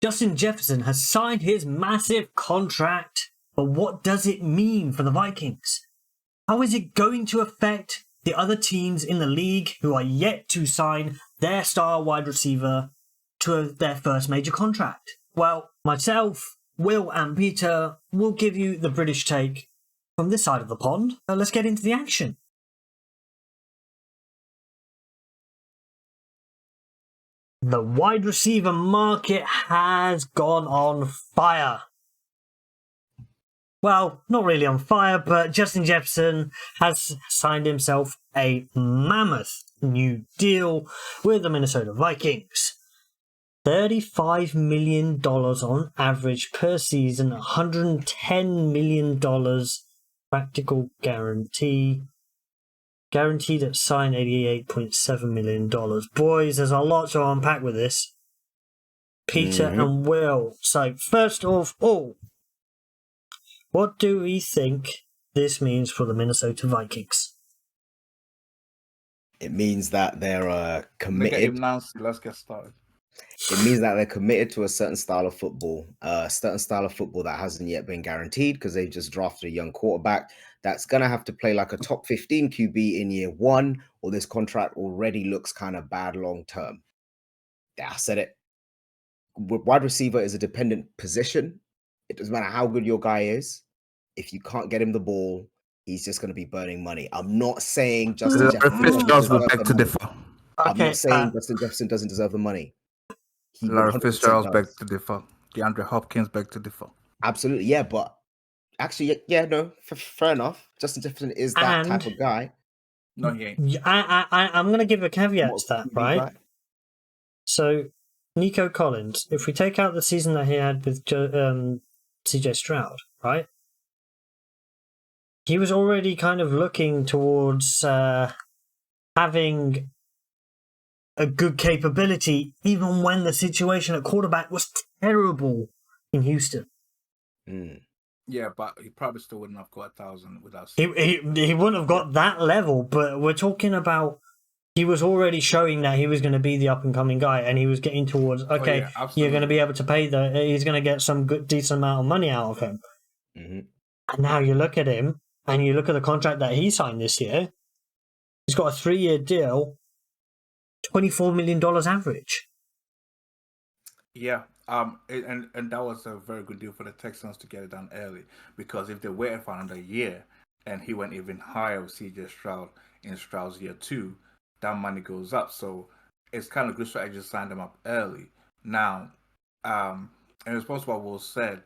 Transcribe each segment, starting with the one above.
Justin Jefferson has signed his massive contract, but what does it mean for the Vikings? How is it going to affect the other teams in the league who are yet to sign their star wide receiver to their first major contract? Well, myself, Will and Peter will give you the British take from this side of the pond. Let's get into the action. The wide receiver market has gone on fire. Well, not really on fire, but Justin Jefferson has signed himself a mammoth new deal with the Minnesota Vikings. $35 million on average per season, $110 million practical guarantee. Guaranteed at sign $88.7 million. Boys, there's a lot to unpack with this. Peter and Will. So, first of all, what do we think this means for the Minnesota Vikings? It means that they're committed. Let's get started. It means that they're committed to a certain style of football, that hasn't yet been guaranteed because they've just drafted a young quarterback that's going to have to play like a top 15 QB in year one, or this contract already looks kind of bad long term. Yeah, I said it. Wide receiver is a dependent position. It doesn't matter how good your guy is. If you can't get him the ball, he's just going to be burning money. I'm not saying Justin Jefferson I'm not saying Justin Jefferson doesn't deserve the money. Larry Fitzgerald beg to differ. DeAndre Hopkins beg to differ. Absolutely, yeah, but actually, yeah, no, fair enough. Justin Jefferson is that type of guy. No, he ain't. I'm going to give a caveat to that, right? So, Nico Collins, if we take out the season that he had with CJ Stroud, right? He was already kind of looking towards having a good capability, even when the situation at quarterback was terrible in Houston. Yeah, but he probably still wouldn't have got 1,000 without. He wouldn't have got that level, but we're talking about he was already showing that he was going to be the up and coming guy, and he was getting towards you're going to be able to pay he's going to get some good decent amount of money out of him. And now you look at him, and you look at the contract that he signed this year. He's got a 3-year deal. $24 million average. Yeah, and that was a very good deal for the Texans to get it done early, because if they waited for another year and he went even higher with CJ Stroud in Stroud's year 2, that money goes up. So it's kind of good strategy to sign them up early. Now, in response to what Will said,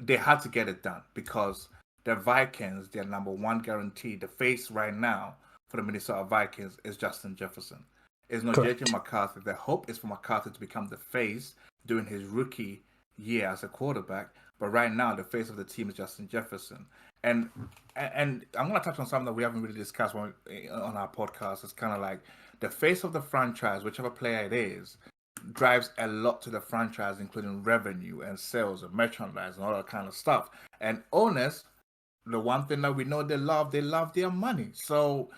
they had to get it done because the Vikings, their number one guarantee, the face right now for the Minnesota Vikings is Justin Jefferson. It's not JJ McCarthy. The hope is for McCarthy to become the face during his rookie year as a quarterback. But right now, the face of the team is Justin Jefferson. And I'm going to touch on something that we haven't really discussed on our podcast. It's kind of like the face of the franchise, whichever player it is, drives a lot to the franchise, including revenue and sales and merchandise and all that kind of stuff. And owners, the one thing that we know they love their money. So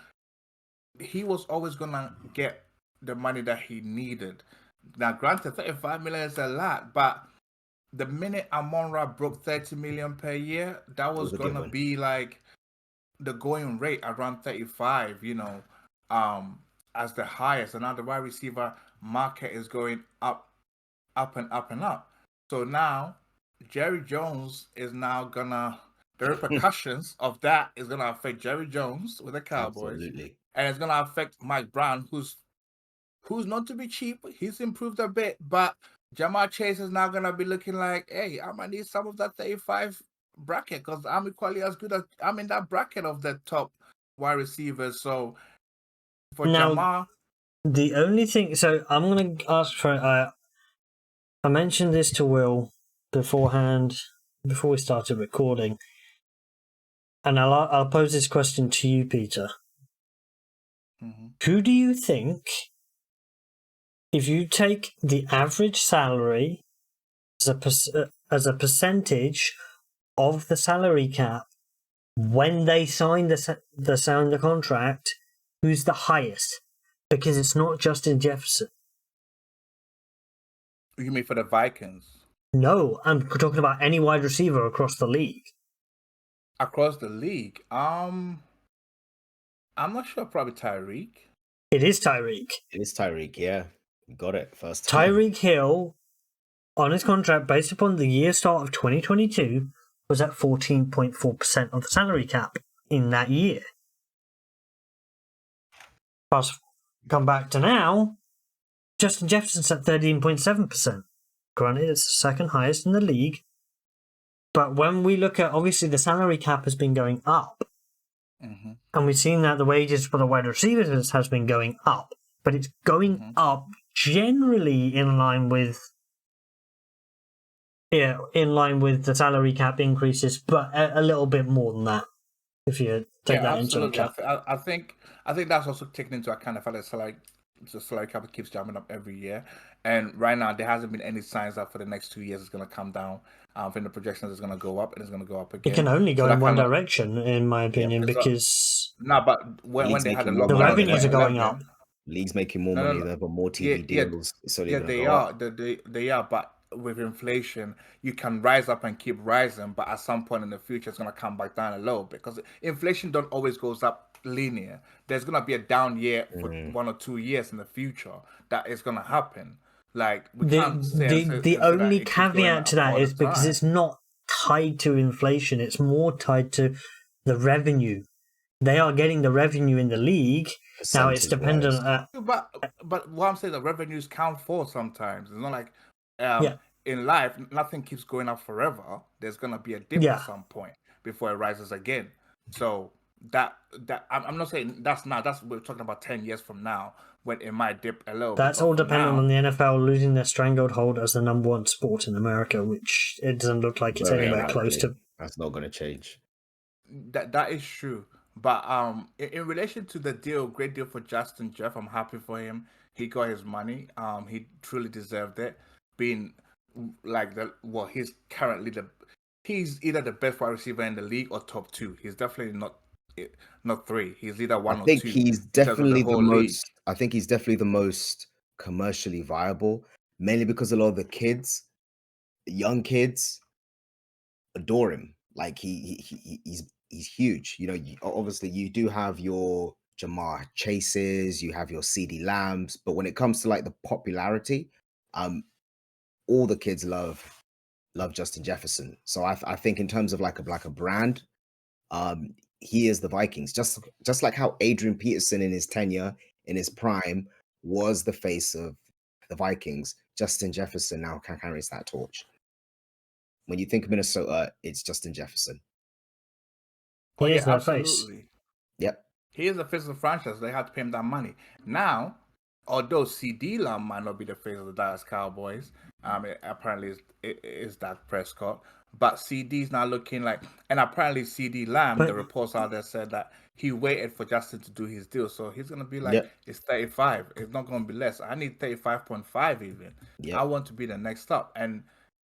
he was always going to get the money that he needed. Now, granted, $35 million is a lot, but the minute Amon-Ra broke $30 million per year, that was going to be like the going rate around 35, as the highest. And now the wide receiver market is going up and up and up. So now Jerry Jones is now gonna, the repercussions of that is gonna affect Jerry Jones with the Cowboys. Absolutely. And it's gonna affect Mike Brown, who's not to be cheap. He's improved a bit, but Jamar Chase is now gonna be looking like, hey, I'm gonna need some of that 35 bracket because I'm equally as good as I'm in that bracket of the top wide receivers. So for now, Jamar, the only thing, so I'm gonna ask for. I mentioned this to Will beforehand, before we started recording, and I'll pose this question to you, Peter. Who do you think, if you take the average salary as a percentage of the salary cap when they sign the contract, who's the highest? Because it's not Justin Jefferson. You mean for the Vikings? No, I'm talking about any wide receiver across the league. Across the league? I'm not sure. Probably Tyreek. It is Tyreek. It is Tyreek, yeah. You got it first time. Tyreek Hill, on his contract, based upon the year start of 2022, was at 14.4% of the salary cap in that year. Fast come back to now, Justin Jefferson's at 13.7%. Granted, it's the second highest in the league. But when we look at, obviously, the salary cap has been going up. Mm-hmm. And we've seen that the wages for the wide receivers has been going up. But it's going up generally in line with the salary cap increases, but a little bit more than that, if you take that into account. I think that's also taken into account the fact that the salary cap keeps jumping up every year, and right now there hasn't been any signs that for the next 2 years it's going to come down. I think the projections is going to go up and it's going to go up again. It can only go in one direction, in my opinion, because but when they had the revenues are going up. League's making more money. They've got more TV deals. They are, but with inflation, you can rise up and keep rising, but at some point in the future, it's going to come back down a little bit because inflation don't always goes up linear. There's going to be a down year for 1 or 2 years in the future that is going to happen. Like the only caveat to that is because it's not tied to inflation; it's more tied to the revenue. They are getting the revenue in the league. Now it's dependent. But what I'm saying, the revenues count for sometimes. It's not like in life, nothing keeps going up forever. There's gonna be a dip at some point before it rises again. So that I'm not saying that's we're talking about 10 years from now when it might dip a little. That's all dependent on the NFL losing their stranglehold hold as the number one sport in America, which it doesn't look like it's anywhere close to. That's not going to change. That is true. But in relation to the deal, great deal for Justin Jeff. I'm happy for him. He got his money. He truly deserved it. Being like he's currently he's either the best wide receiver in the league or top 2. He's definitely not 3. He's either 1 or 2. I think he's definitely the most. I think he's definitely the most commercially viable, mainly because a lot of the young kids, adore him. Like he's huge. You know, obviously you do have your Jamar Chases, you have your CeeDee Lambs, but when it comes to like the popularity, all the kids love Justin Jefferson. So I think in terms of like a brand, he is the Vikings. Just like how Adrian Peterson in his tenure, in his prime, was the face of the Vikings. Justin Jefferson now carries that torch. When you think of Minnesota, it's Justin Jefferson. He is their face. Yep. He is the face of the franchise. They have to pay him that money. Now, although CeeDee Lamb might not be the face of the Dallas Cowboys, apparently is Dak Prescott, but CeeDee's now looking like, and apparently CeeDee Lamb, the reports out there said that he waited for Justin to do his deal, so he's gonna be like, it's 35. It's not gonna be less. I need 35.5 even. Yep. I want to be the next up, and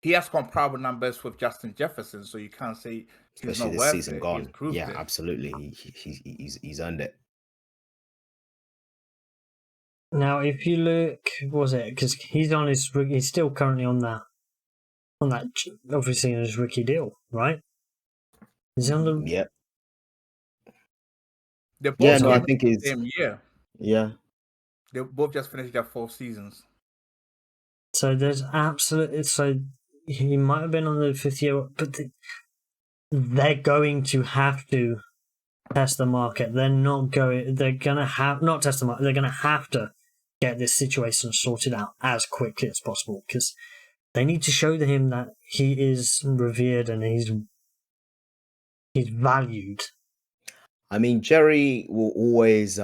he has comparable numbers with Justin Jefferson, so you can't say he's not worth season it. Gone. Yeah, it. Absolutely. He's earned it. Now, if you look, was it because he's still currently on that, obviously in his rookie deal, right? Is he on the? Yep. I think he's same year. Yeah. They both just finished their 4 seasons. So there's absolutely he might have been on the 5th year, but they're going to have to test the market. They're gonna have not test the market. They're gonna have to get this situation sorted out as quickly as possible because they need to show to him that he is revered and he's valued. I mean, Jerry will always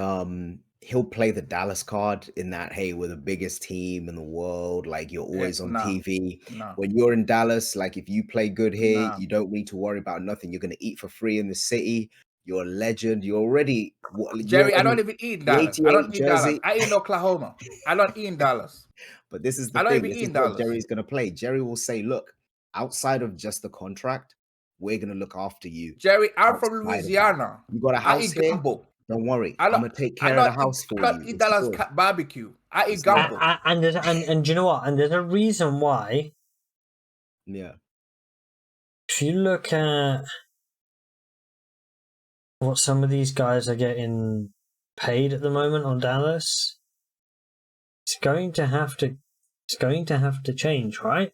he'll play the Dallas card in that, hey, we're the biggest team in the world. Like, you're always on TV. No. When you're in Dallas, like, if you play good here, you don't need to worry about nothing. You're going to eat for free in the city. You're a legend. You're already... Jerry, I don't even eat in Dallas. I don't eat Dallas. I eat in Oklahoma. I don't eat in Dallas. But this is the thing. This is what Jerry's going to play. Jerry will say, look, outside of just the contract, we're going to look after you. Jerry, I'm from Louisiana. You got a house here? Don't worry. I'm going to take care of the house for you. I don't eat Dallas barbecue. I eat gumbo. And do you know what? And there's a reason why. Yeah. If you look at what some of these guys are getting paid at the moment on Dallas, it's going to have to change, right?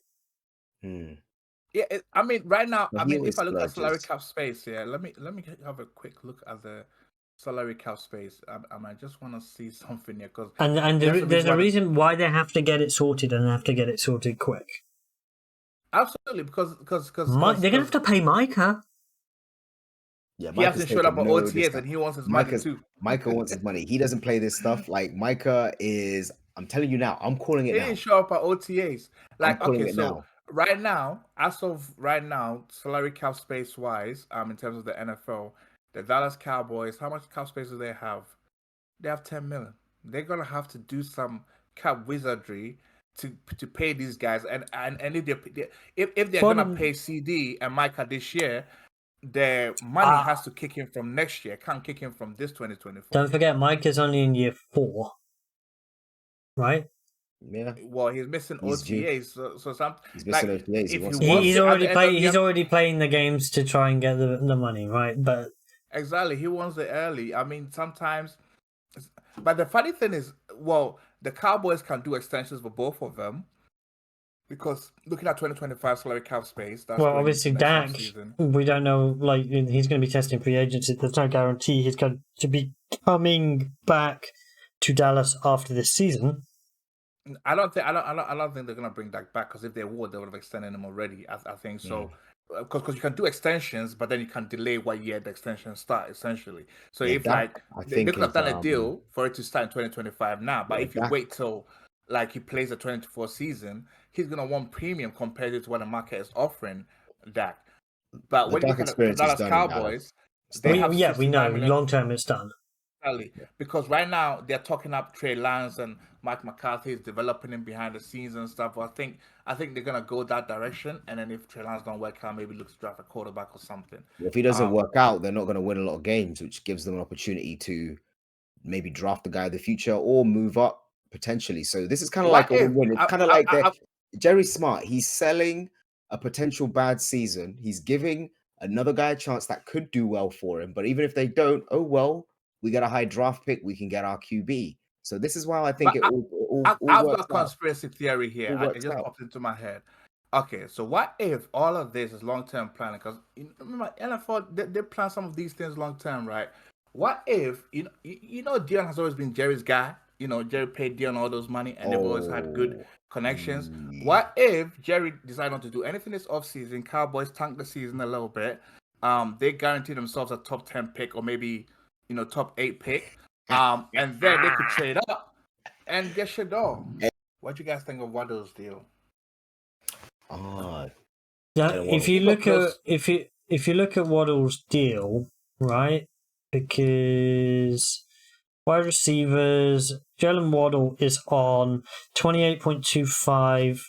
Yeah, I mean, right now, But I he mean, always if I look at salary splurges. cap space, yeah, let me have a quick look at the salary cap space. I just want to see something here because And there's a there's reason a why. reason why they have to get it sorted and have to get it sorted quick. Absolutely, because They're gonna have to pay Micah. Yeah, he hasn't Micah's showed up taking at no OTAs discount. and he wants his money too. Micah wants his money. He doesn't play this stuff. Like Micah is, I'm telling you now, I'm calling it He now. didn't show up at OTAs. I'm Like, calling okay, it so now. right now, as of right now, salary cap space wise, in terms of the NFL, the Dallas Cowboys, how much cap space do they have? They have 10 million. They're gonna have to do some cap wizardry to pay these guys, and if they're gonna pay CD and Micah this year, their money has to kick in from next year. Can't kick in from this 2024. Don't forget, Micah's only in year 4, right? Yeah. Well, he's missing OTAs, so some He's missing like OTAs. if he wants He's it at already the end of the he's already playing the games to try and get the money, right? But exactly, he wants it early. I mean, sometimes, but the funny thing is, well, the Cowboys can do extensions for both of them because looking at 2025 salary cap space, that's well, going obviously into next Dak, season. we don't know. Like he's going to be testing free agency. There's no guarantee he's going to be coming back to Dallas after this season. I don't think they're gonna bring Dak back because if they would have extended him already. I think so. Because you can do extensions, but then you can delay what year the extensions start essentially. So if Dak, they could have done a deal for it to start in 2025 now, but if you wait till like he plays the 2024 season, he's gonna want premium compared to what the market is offering Dak. But when you look at the Dallas Cowboys, they have we know $69 million. long term it's done. Because right now they're talking up Trey Lance and Mike McCarthy is developing him behind the scenes and stuff. But I think they're gonna go that direction, and then if Trey Lance don't work out, maybe look to draft a quarterback or something. If he doesn't work out, they're not going to win a lot of games, which gives them an opportunity to maybe draft the guy of the future or move up potentially. So this is kind of like a win-win. It's kind of like Jerry Smart. He's selling a potential bad season. He's giving another guy a chance that could do well for him. But even if they don't, oh well, we got a high draft pick. We can get our QB. So this is why I think I've got a conspiracy theory here. It just popped into my head. Okay, so what if all of this is long-term planning? Because remember, NFL they plan some of these things long-term, right? What if Dion has always been Jerry's guy? Jerry paid Dion all those money, and they've always had good connections. What if Jerry decided not to do anything this offseason? Cowboys tanked the season a little bit. They guaranteed themselves a top 10 pick or maybe top 8 pick. And then they could trade up and get Shador. What do you guys think of Waddle's deal? If you look at Waddle's deal, right? Because wide receivers, Jalen Waddle is on 28.25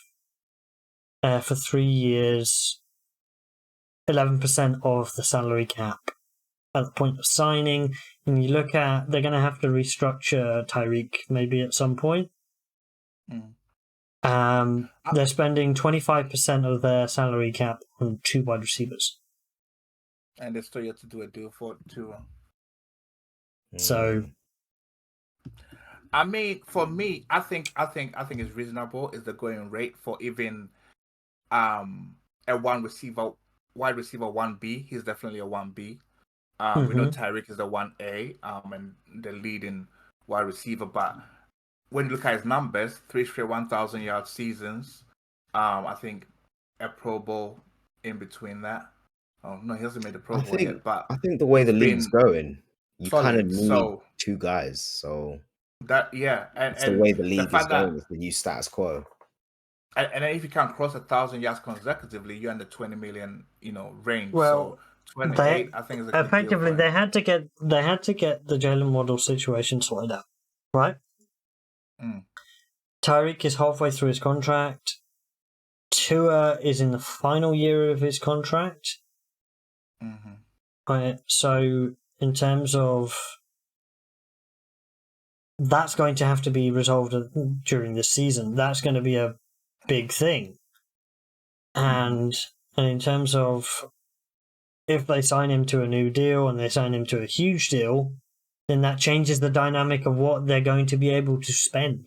for 3 years, 11% of the salary cap at the point of signing. And you look at, they're going to have to restructure Tyreek maybe at some point. They're spending 25% of their salary cap on 2 wide receivers. And they're still yet to do a deal for 2. So, I mean, for me, I think it's reasonable is the going rate for even a wide receiver 1B. He's definitely a 1B. We know Tyreek is the 1A, and the leading wide receiver. But when you look at his numbers, 3 straight 1,000-yard seasons. I think a Pro Bowl in between that. Oh no, he hasn't made the Pro Bowl yet. But I think the way the league's going, you kind of need 2 guys. So and the way the league is going is the new status quo. And then if you can't cross 1,000 yards consecutively, you're in the 20 million, range. Well, so 28, I think, is a good effectively deal they had to get the Jalen Waddle situation sorted out, right? Tyreek is halfway through his contract. Tua is in the final year of his contract. Right, so in terms of that's going to have to be resolved during this season. That's going to be a big thing. And in terms of if they sign him to a new deal and they sign him to a huge deal, then that changes the dynamic of what they're going to be able to spend.